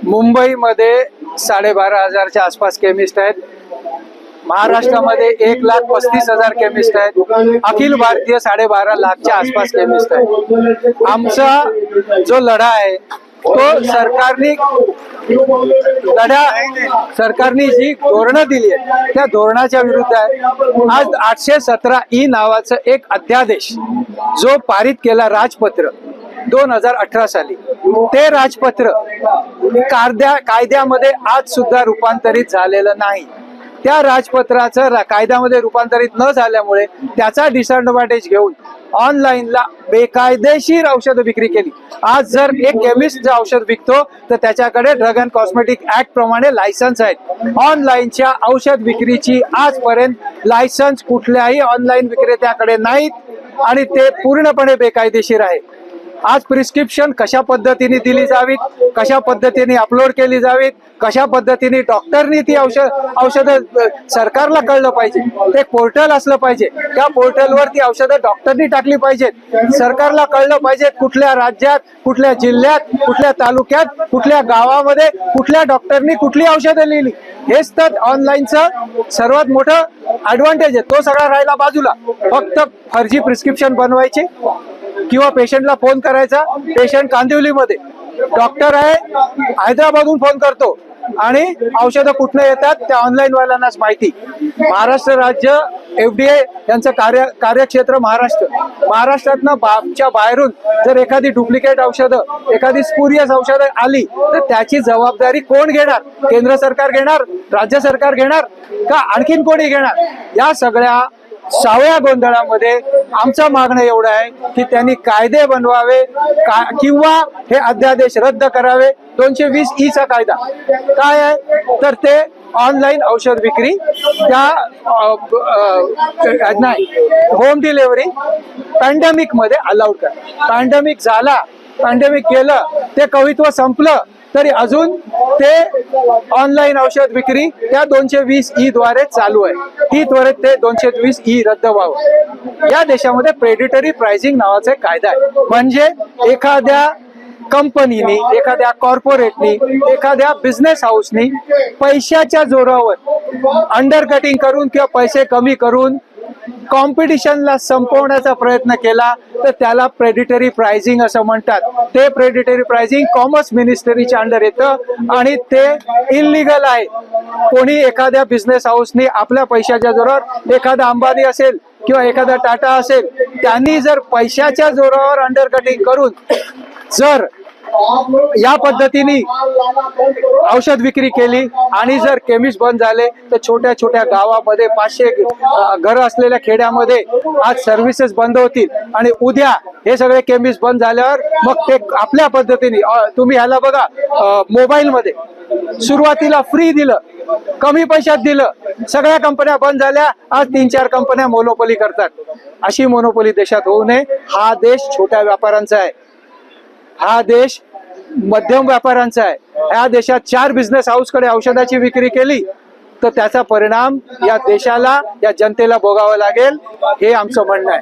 मुंबईमध्ये 12,500च्या आसपास केमिस्ट आहेत. महाराष्ट्रामध्ये 1,35,000 केमिस्ट आहेत. अखिल भारतीय 12.5 लाखच्या आसपास केमिस्ट आहेत. आमचा जो लढा आहे तो सरकारने जी धोरणं दिली आहे त्या धोरणाच्या विरुद्ध आहे. आज 817E नावाचं एक अध्यादेश जो पारित केला राजपत्र 2018 साली, ते राजपत्र कायद्यामध्ये आज सुद्धा रूपांतरित झालेलं नाही. त्या राजपत्राचं कायद्यामध्ये रूपांतरित न झाल्यामुळे त्याचा डिसएडव्हान्टेज घेऊन ऑनलाईनला बेकायदेशीर औषध विक्री केली. आज जर एक केमिस्ट जे औषध विकतो तर त्याच्याकडे ड्रग अँड कॉस्मेटिक ऍक्ट प्रमाणे लायसन्स आहेत. ऑनलाईनच्या औषध विक्रीची आजपर्यंत लायसन्स कुठल्याही ऑनलाईन विक्रेत्याकडे नाहीत आणि ते पूर्णपणे बेकायदेशीर आहे. आज प्रिस्क्रिप्शन कशा पद्धतीने दिली जावीत, कशा पद्धतीने अपलोड केली जावीत, कशा पद्धतीने डॉक्टरनी ती औषधं सरकारला कळलं पाहिजे. ते पोर्टल असलं पाहिजे, त्या पोर्टलवर ती औषधं डॉक्टरनी टाकली पाहिजेत. सरकारला कळलं पाहिजे कुठल्या राज्यात, कुठल्या जिल्ह्यात, कुठल्या तालुक्यात, कुठल्या गावामध्ये कुठल्या डॉक्टरनी कुठली औषधं लिहिली. हेच तर ऑनलाईनचं सर्वात मोठं ऍडव्हान्टेज आहे. तो सगळा राहिला बाजूला. फक्त फर्जी प्रिस्क्रिप्शन बनवायचे किंवा पेशंटला फोन करायचा. पेशंट कांदिवलीमध्ये, डॉक्टर आहे हैदराबादहून फोन करतो आणि औषधं कुठनं येतात त्या ऑनलाईन वाल्यांनाच माहिती. महाराष्ट्र राज्य FDA यांचं कार्यक्षेत्र महाराष्ट्रातनं बाहेरून जर एखादी डुप्लिकेट औषधं, एखादी स्पुरियस औषधं आली तर त्याची जबाबदारी कोण घेणार? केंद्र सरकार घेणार, राज्य सरकार घेणार का आणखीन कोणी घेणार? या सगळ्या सावळ्या गोंधळामध्ये आमचं मागणं एवढं आहे की त्यांनी कायदे बनवावे किंवा हे अध्यादेश रद्द करावे. 220E चा कायदा काय आहे तर ते ऑनलाईन औषध विक्री त्या नाही, होम डिलिव्हरी पॅन्डेमिक मध्ये अलाउड करा. पॅन्डेमिक गेलं, ते कवित्व संपलं तरी अजून ते ऑनलाईन औषध विक्री त्या 220E द्वारे चालू आहे. ही त्वरित ते 220E रद्द व्हावं. या देशामध्ये प्रेडिटरी प्राइसिंग नावाचा कायदा आहे. म्हणजे एखाद्या कंपनीनी, एखाद्या कॉर्पोरेटनी, एखाद्या बिझनेस हाऊसनी पैशाच्या जोरावर अंडर कटिंग करून किंवा पैसे कमी करून कॉम्पिटिशनला संपवण्याचा प्रयत्न केला तर त्याला प्रेडिटरी प्राइसिंग असं म्हणतात. ते प्रेडिटरी प्राइसिंग कॉमर्स मिनिस्ट्रीच्या अंडर येतं आणि ते इलिगल आहे. कोणी एखाद्या बिझनेस हाऊसनी आपल्या पैशाच्या जोरावर, एखादा अंबानी असेल किंवा एखादा टाटा असेल, त्यांनी जर पैशाच्या जोरावर अंडर कटिंग करून जर या पद्धतीने औषध विक्री केली आणि जर केमिस्ट बंद झाले तर छोट्या छोट्या गावामध्ये 500 घरं असलेल्या खेड्यामध्ये आज सर्व्हिसेस बंद होतील. आणि उद्या हे सगळे केमिस्ट बंद झाल्यावर मग ते आपल्या पद्धतीने, तुम्ही ह्याला बघा, मोबाईलमध्ये सुरुवातीला फ्री दिलं, कमी पैशात दिलं, सगळ्या कंपन्या बंद झाल्या. आज 3-4 कंपन्या मोनोपोली करतात. अशी मोनोपोली देशात होऊ नये. हा देश छोट्या व्यापाऱ्यांचा आहे, हा देश मध्यम व्यापाऱ्यांचा आहे. या देशात 4 बिझनेस हाऊस कडे औषधाची विक्री केली तर त्याचा परिणाम या देशाला, या जनतेला भोगावा लागेल. हे आमचं म्हणणं आहे.